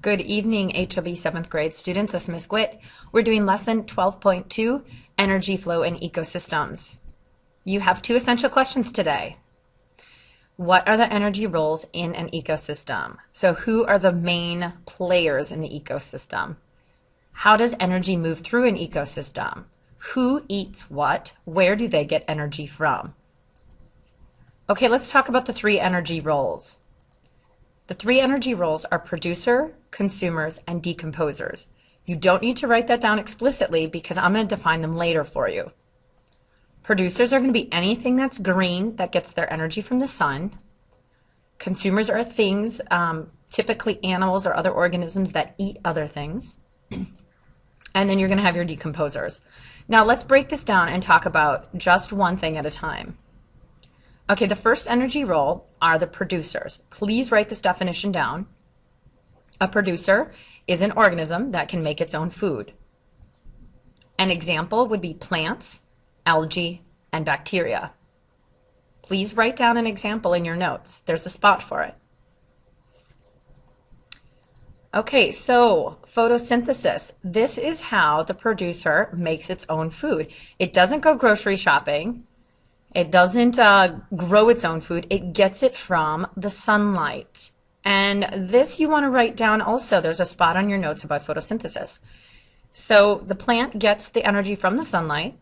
Good evening, HOB 7th grade students. This is Ms. Gwidt. We're doing lesson 12.2, Energy Flow in Ecosystems. You have two essential questions today. What are the energy roles in an ecosystem? So who are the main players in the ecosystem? How does energy move through an ecosystem? Who eats what? Where do they get energy from? Okay, let's talk about the three energy roles. The three energy roles are producer, consumers, and decomposers. You don't need to write that down explicitly because I'm going to define them later for you. Producers are going to be anything that's green that gets their energy from the sun. Consumers are things, typically animals or other organisms that eat other things. And then you're going to have your decomposers. Now let's break this down and talk about just one thing at a time. Okay, the first energy role are the producers. Please write this definition down. A producer is an organism that can make its own food. An example would be plants, algae, and bacteria. Please write down an example in your notes. There's a spot for it. Okay, so photosynthesis. This is how the producer makes its own food. It doesn't go grocery shopping. It doesn't grow its own food. It gets it from the sunlight. And this you want to write down also. There's a spot on your notes about photosynthesis. So the plant gets the energy from the sunlight,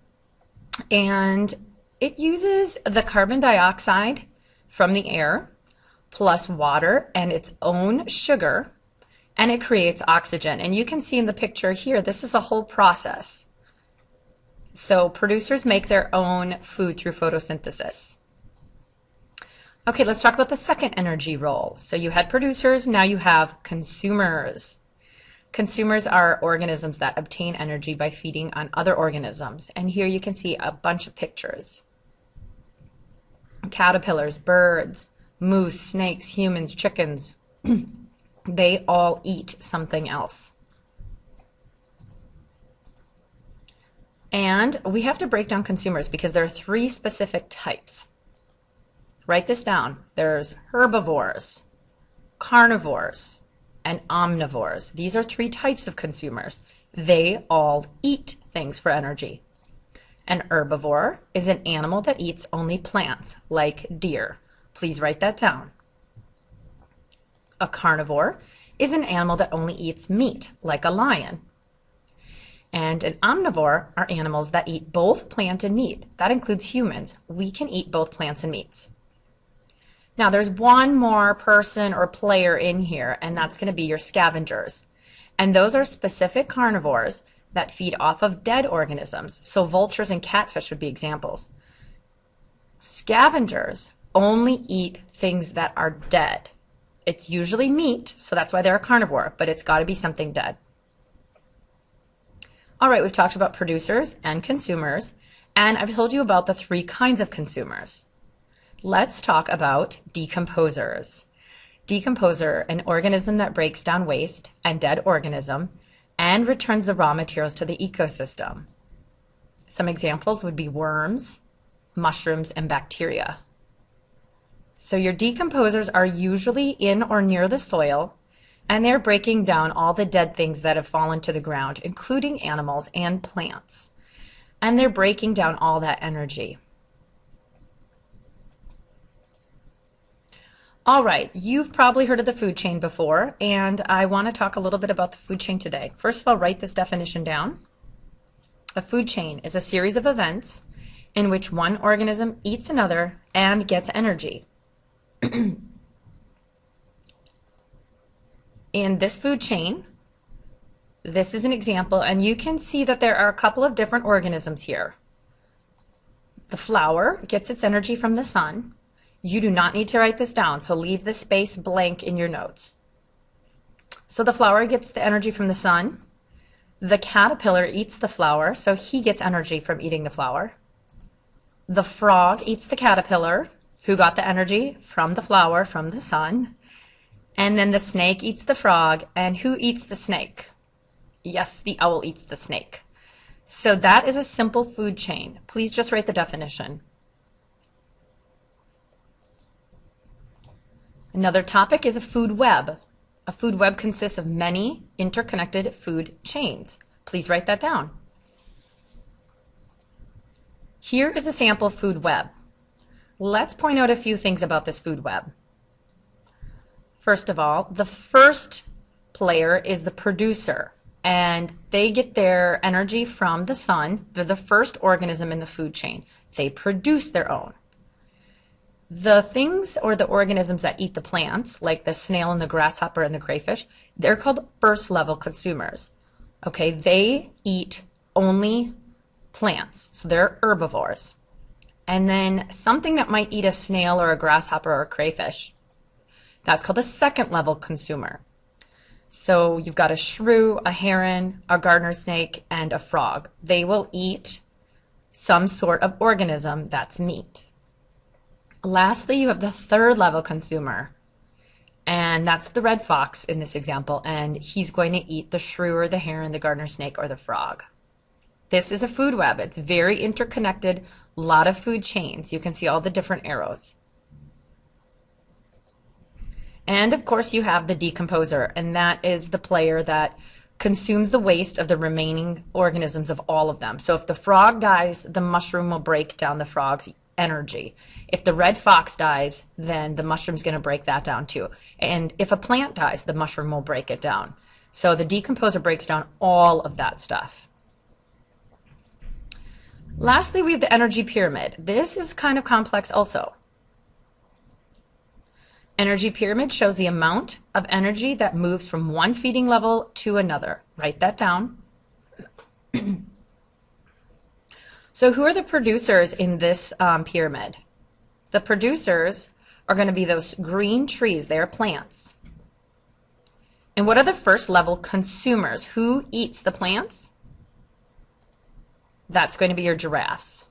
and it uses the carbon dioxide from the air plus water and its own sugar, and it creates oxygen. And you can see in the picture here, this is a whole process. So producers make their own food through photosynthesis. Okay, let's talk about the second energy role. So you had producers, now you have consumers. Consumers are organisms that obtain energy by feeding on other organisms. And here you can see a bunch of pictures. Caterpillars, birds, moose, snakes, humans, chickens. They all eat something else. And we have to break down consumers because there are three specific types. Write this down. There's herbivores, carnivores, and omnivores. These are three types of consumers. They all eat things for energy. An herbivore is an animal that eats only plants, like deer. Please write that down. A carnivore is an animal that only eats meat, like a lion. And an omnivore are animals that eat both plant and meat. That includes humans. We can eat both plants and meats. Now there's one more person or player in here, and that's going to be your scavengers. And those are specific carnivores that feed off of dead organisms. So vultures and catfish would be examples. Scavengers only eat things that are dead. It's usually meat, so that's why they're a carnivore, but it's got to be something dead. All right, we've talked about producers and consumers, and I've told you about the three kinds of consumers. Let's talk about decomposers. Decomposer, an organism that breaks down waste and dead organism and returns the raw materials to the ecosystem. Some examples would be worms, mushrooms, and bacteria. So your decomposers are usually in or near the soil, and they're breaking down all the dead things that have fallen to the ground, including animals and plants. And they're breaking down all that energy. All right, you've probably heard of the food chain before, and I want to talk a little bit about the food chain today. First of all, write this definition down. A food chain is a series of events in which one organism eats another and gets energy. In this food chain, this is an example, and you can see that there are a couple of different organisms here. The flower gets its energy from the sun. You do not need to write this down, so leave the space blank in your notes. So the flower gets the energy from the sun. The caterpillar eats the flower, so he gets energy from eating the flower. The frog eats the caterpillar, who got the energy from the flower from the sun. And then the snake eats the frog, and who eats the snake? Yes, the owl eats the snake. So that is a simple food chain. Please just write the definition. Another topic is a food web. A food web consists of many interconnected food chains. Please write that down. Here is a sample food web. Let's point out a few things about this food web. First of all, the first player is the producer, and they get their energy from the sun. They're the first organism in the food chain. They produce their own. The things or the organisms that eat the plants, like the snail and the grasshopper and the crayfish, they're called first level consumers. Okay, they eat only plants, so they're herbivores. And then something that might eat a snail or a grasshopper or a crayfish, that's called a second level consumer. So you've got a shrew, a heron, a gardener snake, and a frog. They will eat some sort of organism that's meat. Lastly, you have the third level consumer, and that's the red fox in this example, and he's going to eat the shrew or the heron, the gardener snake, or the frog. This is a food web. It's very interconnected, a lot of food chains. You can see all the different arrows. And of course you have the decomposer, and that is the player that consumes the waste of the remaining organisms of all of them. So if the frog dies, the mushroom will break down the frog's energy. If the red fox dies, then the mushroom's going to break that down too. And if a plant dies, the mushroom will break it down. So the decomposer breaks down all of that stuff. Lastly, we have the energy pyramid. This is kind of complex also. Energy pyramid shows the amount of energy that moves from one feeding level to another. Write that down. So who are the producers in this pyramid? The producers are going to be those green trees. They are plants. And what are the first level consumers? Who eats the plants? That's going to be your giraffes.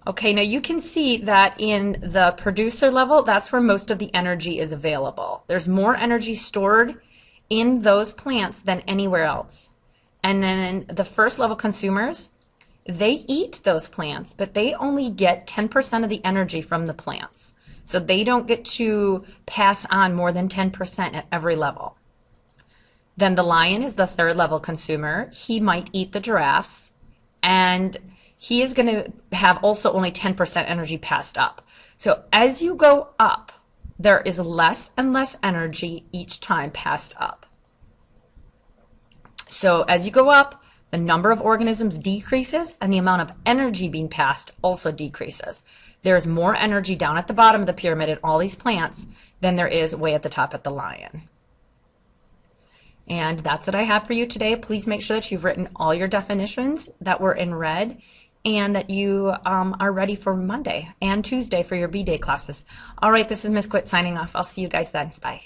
Okay, now you can see that in the producer level, that's where most of the energy is available. There's more energy stored in those plants than anywhere else. And then the first level consumers, they eat those plants, but they only get 10% of the energy from the plants. So they don't get to pass on more than 10% at every level. Then the lion is the third level consumer. He might eat the giraffes, and he is going to have also only 10% energy passed up. So as you go up, there is less and less energy each time passed up. So as you go up, the number of organisms decreases and the amount of energy being passed also decreases. There's more energy down at the bottom of the pyramid in all these plants than there is way at the top at the lion. And that's what I have for you today. Please make sure that you've written all your definitions that were in red and that you are ready for Monday and Tuesday for your B-Day classes. All right, this is Miss Gwidt signing off. I'll see you guys then. Bye.